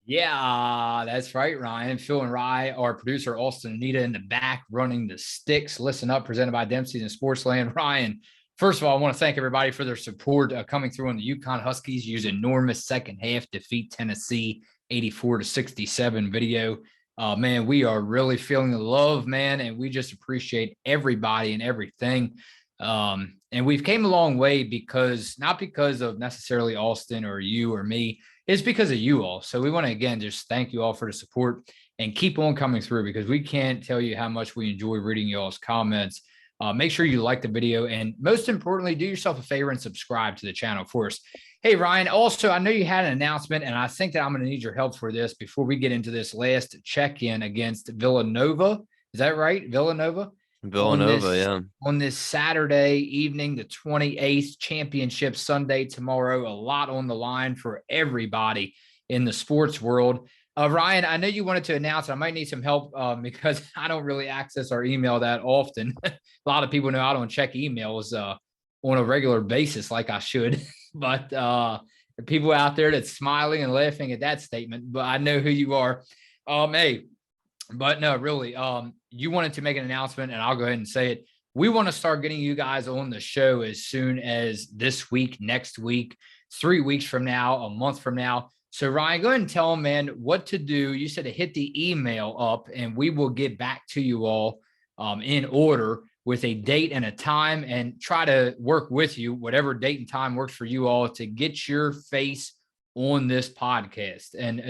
Yeah, that's right, Ryan. Phil and Rye, our producer, Austin and Anita in the back running the sticks. Listen Up, presented by Dempsey's and Sportsland. Ryan, first of all, I want to thank everybody for their support coming through on the UConn Huskies. Use enormous second half defeat Tennessee 84-67 video. Man, we are really feeling the love, man, and we just appreciate everybody and everything. And we've came a long way not because of necessarily Austin or you or me. It's because of you all. So we want to, again, just thank you all for the support and keep on coming through because we can't tell you how much we enjoy reading y'all's comments. Make sure you like the video. And most importantly, do yourself a favor and subscribe to the channel for us. Hey, Ryan, also, I know you had an announcement, and I think that I'm going to need your help for this before we get into this last check-in against Villanova. Is that right? Villanova? Villanova, yeah. On this Saturday evening, the 28th, championship Sunday tomorrow. A lot on the line for everybody in the sports world. Ryan, I know you wanted to announce, I might need some help because I don't really access our email that often. A lot of people know I don't check emails on a regular basis like I should. But people out there that's smiling and laughing at that statement, but I know who you are. Hey, but no, really, you wanted to make an announcement, and I'll go ahead and say it. We want to start getting you guys on the show as soon as this week, next week, 3 weeks from now, a month from now. So, Ryan, go ahead and tell them, man, what to do. You said to hit the email up, and we will get back to you all in order with a date and a time and try to work with you, whatever date and time works for you all, to get your face on this podcast. And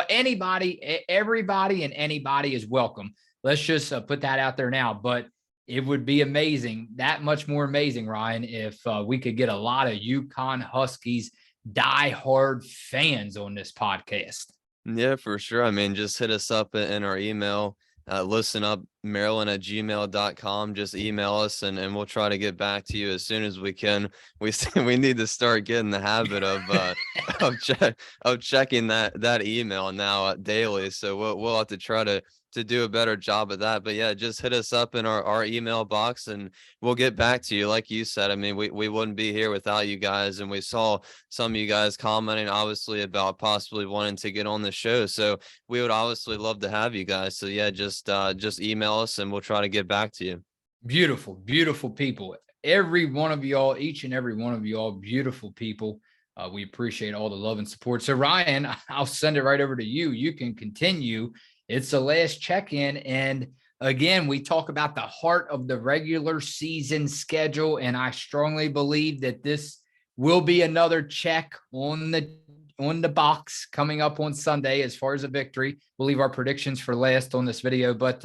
anybody, everybody and anybody is welcome. Let's just put that out there now. But it would be amazing, that much more amazing, Ryan, if we could get a lot of UConn Huskies diehard fans on this podcast. Yeah, for sure. I mean, just hit us up in our email, listenupmaryland@gmail.com. Just email us and we'll try to get back to you as soon as we can. We need to start getting the habit of checking that email now daily. So we'll have to try to do a better job of that. But yeah, just hit us up in our email box and we'll get back to you. Like you said, I mean, we wouldn't be here without you guys. And we saw some of you guys commenting obviously about possibly wanting to get on the show. So we would obviously love to have you guys. So yeah, just email us and we'll try to get back to you. Beautiful, beautiful people. Every one of y'all, each and every one of y'all, beautiful people. We appreciate all the love and support. So Ryan, I'll send it right over to you. You can continue. It's the last check-in. And again, we talk about the heart of the regular season schedule. And I strongly believe that this will be another check on the box coming up on Sunday as far as a victory. We'll leave our predictions for last on this video. But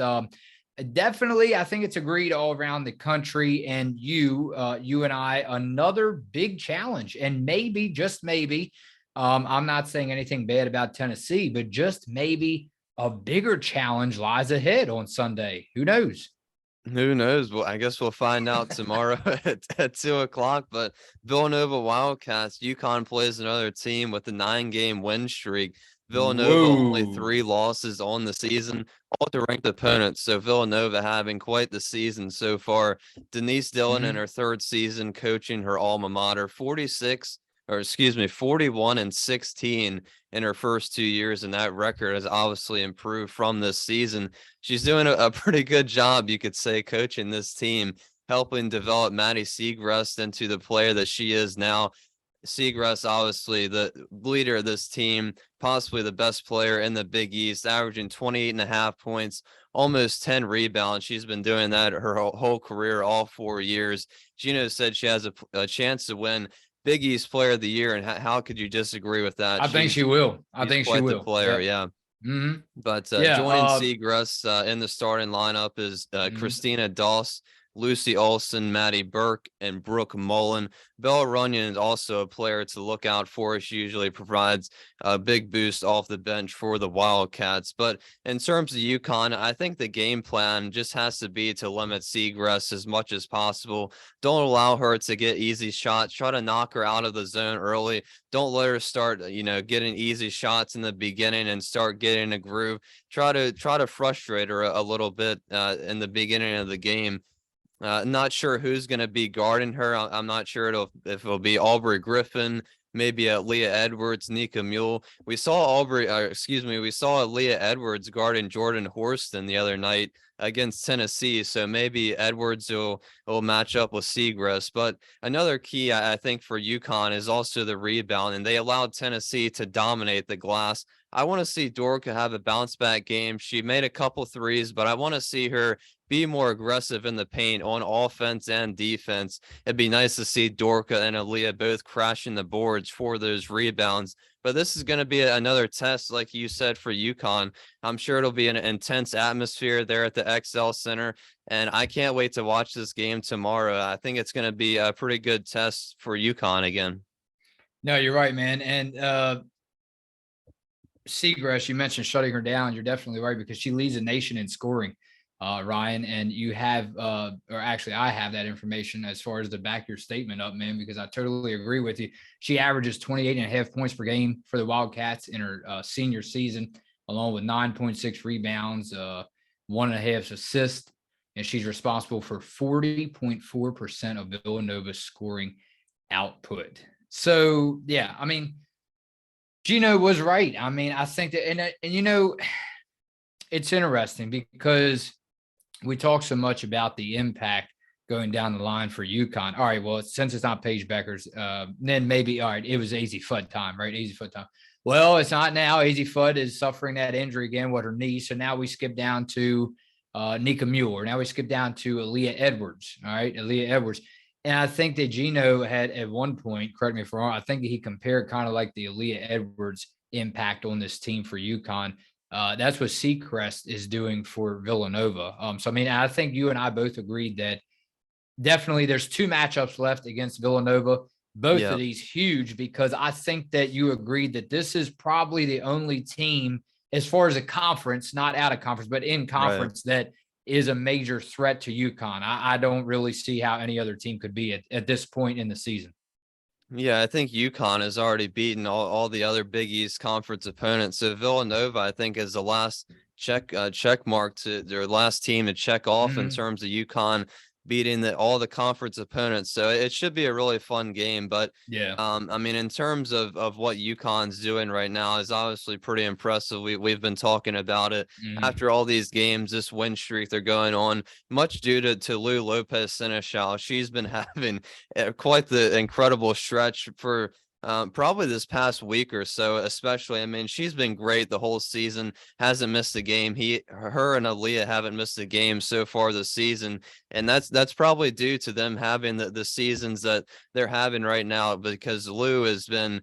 definitely, I think it's agreed all around the country. And you and I, another big challenge. And maybe, just maybe, I'm not saying anything bad about Tennessee, but just maybe a bigger challenge lies ahead on Sunday. Who knows? Who knows? Well, I guess we'll find out tomorrow at 2:00. But Villanova Wildcats, UConn plays another team with a 9-game win streak. Villanova only 3 losses on the season, all to ranked opponents. So Villanova having quite the season so far. Denise Dillon in her 3rd season coaching her alma mater, 41-16 in her first 2 years, and that record has obviously improved from this season. She's doing a pretty good job, you could say, coaching this team, helping develop Maddie Segrest into the player that she is now. Segrest, obviously the leader of this team, possibly the best player in the Big East, averaging 28.5 points, almost 10 rebounds. She's been doing that her whole career, all 4 years. Gino said she has a chance to win Big East Player of the Year, and how could you disagree with that? I think she will. I think she will. The player, yeah. Mm-hmm. But joining Segrest in the starting lineup is Christina Doss, Lucy Olson, Maddie Burke, and Brooke Mullen. Bella Runyon is also a player to look out for. She usually provides a big boost off the bench for the Wildcats. But in terms of UConn, I think the game plan just has to be to limit Segrest as much as possible. Don't allow her to get easy shots. Try to knock her out of the zone early. Don't let her start, getting easy shots in the beginning and start getting a groove. Try to frustrate her a little bit in the beginning of the game. Not sure who's going to be guarding her. I'm not sure if it'll be Aubrey Griffin maybe Leah Edwards, Nika Mule. We saw we saw Leah Edwards guarding Jordan Horston the other night against Tennessee. So maybe Edwards will match up with Seagrass. But another key, I think, for UConn is also the rebound, and they allowed Tennessee to dominate the glass. I want to see Dorka have a bounce back game. She made a couple threes, but I want to see her be more aggressive in the paint on offense and defense. It'd be nice to see Dorka and Aaliyah both crashing the boards for those rebounds. But this is going to be another test, like you said, for UConn. I'm sure it'll be an intense atmosphere there at the XL Center, and I can't wait to watch this game tomorrow. I think it's going to be a pretty good test for UConn again. No, you're right, man. And Seagrass, you mentioned shutting her down. You're definitely right, because she leads the nation in scoring, Ryan. And you have, or actually, I have that information as far as to back your statement up, man, because I totally agree with you. She averages 28.5 points per game for the Wildcats in her senior season, along with 9.6 rebounds, 1.5 assists, and she's responsible for 40.4% of Villanova's scoring output. So, yeah, I mean, Gino was right. I mean, I think that, and you know, it's interesting because we talk so much about the impact going down the line for UConn. All right, well, since it's not Paige Beckers, then maybe, all right, it was Easy Fudd time, right? Easy Fudd time. Well, it's not now. Easy Fudd is suffering that injury again with her knee. So now we skip down to Nika Mueller. Now we skip down to Aaliyah Edwards. All right, Aaliyah Edwards. And I think that Gino had at one point, correct me if I'm wrong, I think that he compared kind of like the Aaliyah Edwards impact on this team for UConn. That's what Seacrest is doing for Villanova. So, I mean, I think you and I both agreed that definitely there's two matchups left against Villanova. Both of these huge, because I think that you agreed that this is probably the only team as far as a conference, not out of conference, but in conference, that is a major threat to UConn. I don't really see how any other team could be at this point in the season. Yeah, I think UConn has already beaten all the other Big East conference opponents. So Villanova, I think, is the last check mark to their last team to check off in terms of UConn beating all the conference opponents. So it should be a really fun game. But yeah, I mean, in terms of what UConn's doing right now is obviously pretty impressive. We've been talking about it after all these games, this win streak they're going on, much due to Lou Lopez Seneschal. She's been having quite the incredible stretch for probably this past week or so, especially. I mean, she's been great the whole season, hasn't missed a game. Her and Aaliyah haven't missed a game so far this season, and that's probably due to them having the seasons that they're having right now, because Lou has been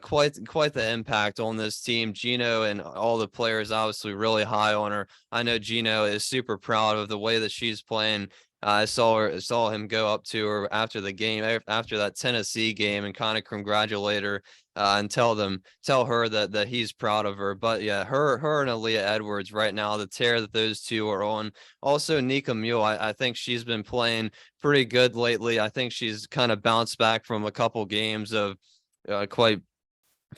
quite the impact on this team. Gino and all the players obviously really high on her. I know Gino is super proud of the way that she's playing. I saw him go up to her after the game, after that Tennessee game, and kind of congratulate her and tell her that he's proud of her. But yeah, her and Aaliyah Edwards right now, the tear that those two are on. Also, Nika Mule, I think she's been playing pretty good lately. I think she's kind of bounced back from a couple games of quite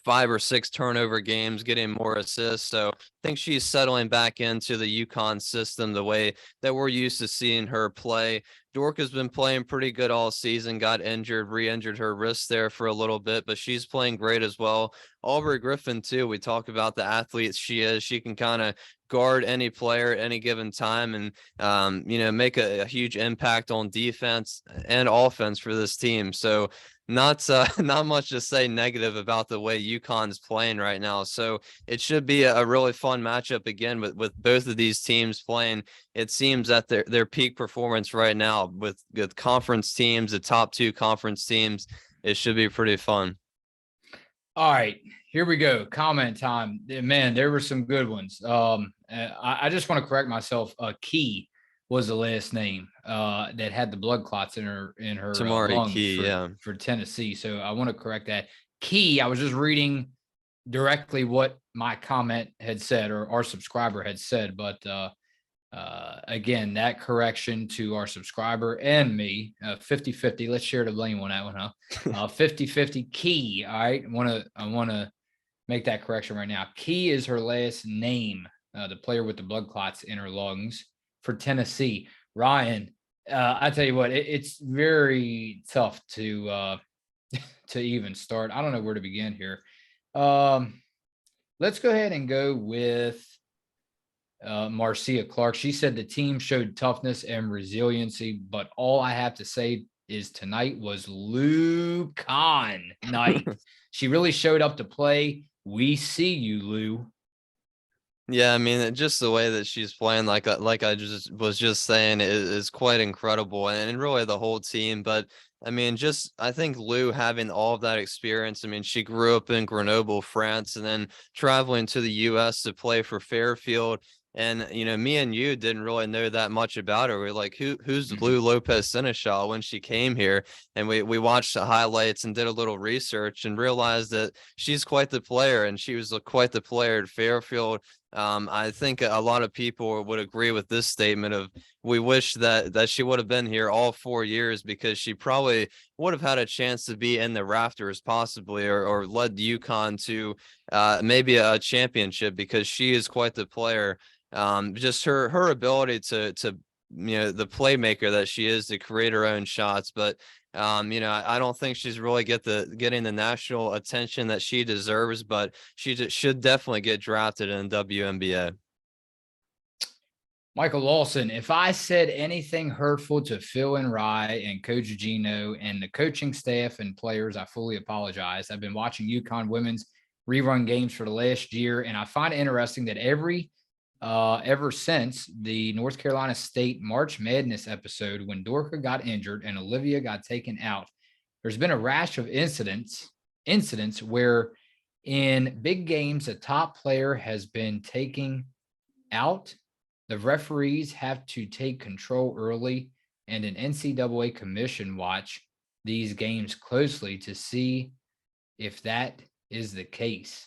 5 or 6 turnover games, getting more assists. So I think she's settling back into the UConn system the way that we're used to seeing her play. Dorka's been playing pretty good all season, got injured, re-injured her wrist there for a little bit, but she's playing great as well. Aubrey Griffin, too. We talk about the athlete she is. She can kind of guard any player at any given time and, make a huge impact on defense and offense for this team. So not much to say negative about the way UConn's playing right now. So it should be a really fun matchup again with both of these teams playing. It seems that their peak performance right now with conference teams, the top 2 conference teams, it should be pretty fun. All right, here we go. Comment time. Man, there were some good ones. I just want to correct myself. Key was the last name that had the blood clots in her Tamari lungs Key, for Tennessee. So I want to correct that. Key, I was just reading directly what my comment had said, or our subscriber had said, but again, that correction to our subscriber and me, 50-50. Let's share the blame on that one, huh? 50-50 Key. All right. I want to make that correction right now. Key is her last name, the player with the blood clots in her lungs for Tennessee. Ryan, I tell you what, it's very tough to to even start. I don't know where to begin here. Um, let's go ahead and go with Marcia Clark. She said the team showed toughness and resiliency, but all I have to say is tonight was UConn night. She really showed up to play. We see you, Lou. Yeah, I mean, just the way that she's playing, like I just was just saying, is quite incredible, and really the whole team. But I mean, just I think Lou having all of that experience. I mean, she grew up in Grenoble, France, and then traveling to the U.S. to play for Fairfield. And me and you didn't really know that much about her. We're like, who's Lou Lopez Seneschal when she came here? And we watched the highlights and did a little research and realized that she's quite the player, and she was quite the player at Fairfield. I think a lot of people would agree with this statement of we wish that she would have been here all 4 years, because she probably would have had a chance to be in the rafters possibly, or led UConn to maybe a championship, because she is quite the player. Just her ability to the playmaker that she is, to create her own shots. But I don't think she's really getting the national attention that she deserves, but she should definitely get drafted in WNBA. Michael Lawson, if I said anything hurtful to Phil and Rye and Coach Gino and the coaching staff and players, I fully apologize. I've been watching UConn women's rerun games for the last year, and I find it interesting that ever since the North Carolina State March Madness episode, when Dorka got injured and Olivia got taken out, there's been a rash of incidents where in big games, a top player has been taken out. The referees have to take control early, and an NCAA commission watch these games closely to see if that is the case.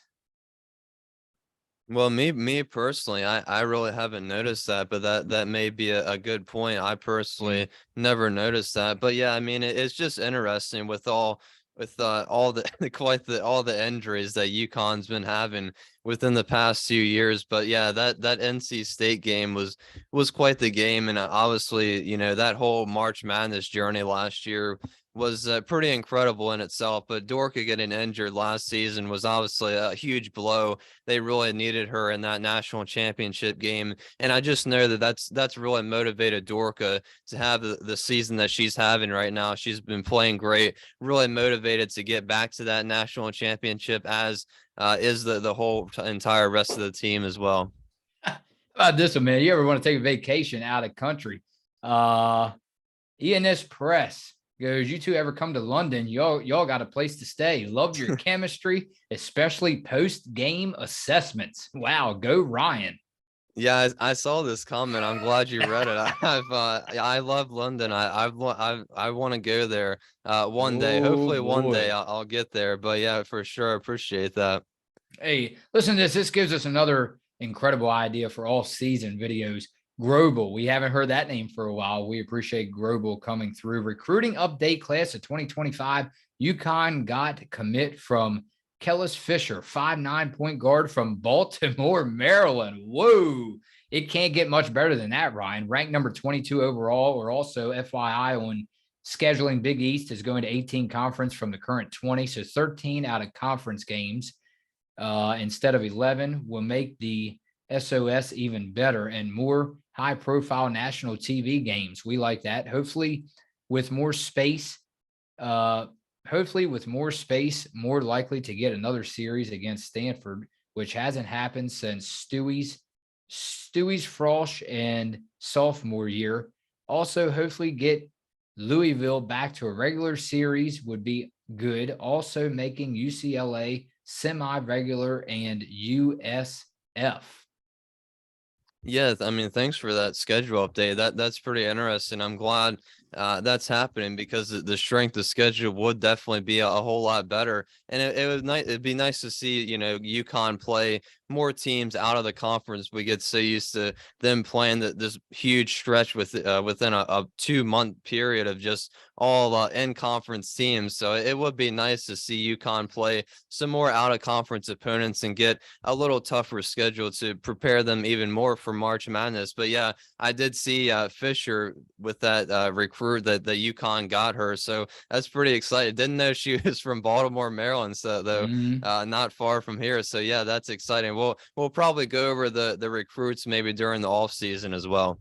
Well, me personally, I really haven't noticed that, but that may be a good point. I personally never noticed that. But yeah, I mean, it's just interesting with all the all the injuries that UConn's been having within the past few years. But yeah, that NC State game was quite the game, and obviously, that whole March Madness journey last year was pretty incredible in itself. But Dorka getting injured last season was obviously a huge blow. They really needed her in that national championship game, and I just know that's really motivated Dorka to have the season that she's having right now. She's been playing great, really motivated to get back to that national championship, as is the whole entire rest of the team as well. How about this one, man? You ever want to take a vacation out of country? ENS Press goes, you two ever come to London? Y'all got a place to stay. Love your chemistry, especially post-game assessments. Wow, go Ryan. Yeah, I saw this comment. I'm glad you read it. I love London. I want to go there one day. Hopefully one day I'll get there. But yeah, for sure, appreciate that. Hey, listen to this. This gives us another incredible idea for off-season videos. Grobel, we haven't heard that name for a while. We appreciate Grobel coming through. Recruiting update class of 2025. UConn got commit from Kellis Fisher, 5'9" point guard from Baltimore, Maryland. Whoa, it can't get much better than that, Ryan. Ranked number 22 overall, or also FYI on scheduling Big East is going to 18 conference from the current 20, so 13 out of conference games instead of 11 will make the SOS even better and more high-profile national TV games. We like that. Hopefully, with more space, more likely to get another series against Stanford, which hasn't happened since Stewie's Frosh and sophomore year. Also, hopefully get Louisville back to a regular series would be good. Also, making UCLA semi-regular and USF. Yeah, I mean, thanks for that schedule update. That's pretty interesting. I'm glad that's happening, because the strength of schedule would definitely be a whole lot better. And it'd be nice to see, UConn play more teams out of the conference. We get so used to them playing this huge stretch within a 2-month period of just all in conference teams. So it would be nice to see UConn play some more out of conference opponents and get a little tougher schedule to prepare them even more for March Madness. But yeah, I did see Fisher with that recruit recruit that UConn got her. So that's pretty exciting. Didn't know she was from Baltimore, Maryland. So though, not far from here. So yeah, that's exciting. We'll probably go over the recruits maybe during the off season as well.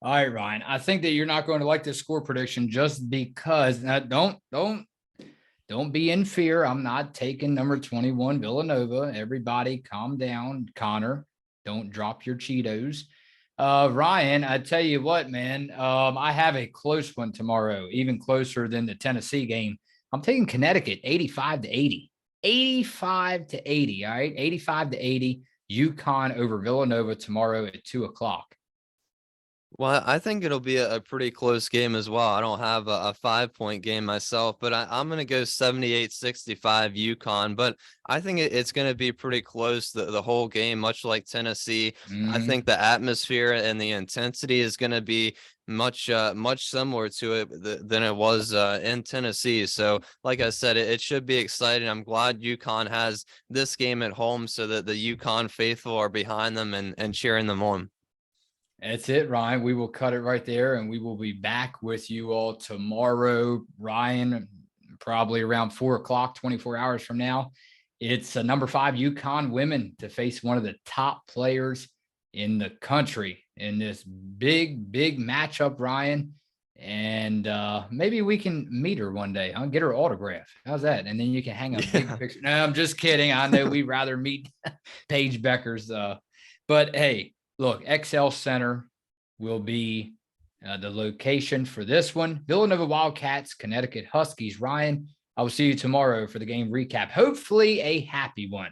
All right, Ryan. I think that you're not going to like this score prediction just because. Don't be in fear. I'm not taking number 21 Villanova. Everybody, calm down, Connor. Don't drop your Cheetos. Ryan, I tell you what, man. I have a close one tomorrow, even closer than the Tennessee game. I'm taking Connecticut, 85-80. 85-80. All right, 85-80. UConn over Villanova tomorrow at 2:00. Well, I think it'll be a pretty close game as well. I don't have a 5-point game myself, but I'm going to go 78-65 UConn. But I think it's going to be pretty close the whole game, much like Tennessee. I think the atmosphere and the intensity is going to be much similar to it than it was in Tennessee. So like I said, it should be exciting. I'm glad UConn has this game at home so that the UConn faithful are behind them and cheering them on. That's it, Ryan. We will cut it right there, and we will be back with you all tomorrow, Ryan, probably around 4:00, 24 hours from now. It's a number 5 UConn women to face one of the top players in the country in this big matchup, Ryan. And maybe we can meet her one day. I'll get her autograph. How's that? And then you can hang a big picture. No, I'm just kidding. I know we'd rather meet Paige Beckers. But hey, look, XL Center will be the location for this one. Villanova Wildcats, Connecticut Huskies. Ryan, I will see you tomorrow for the game recap. Hopefully a happy one.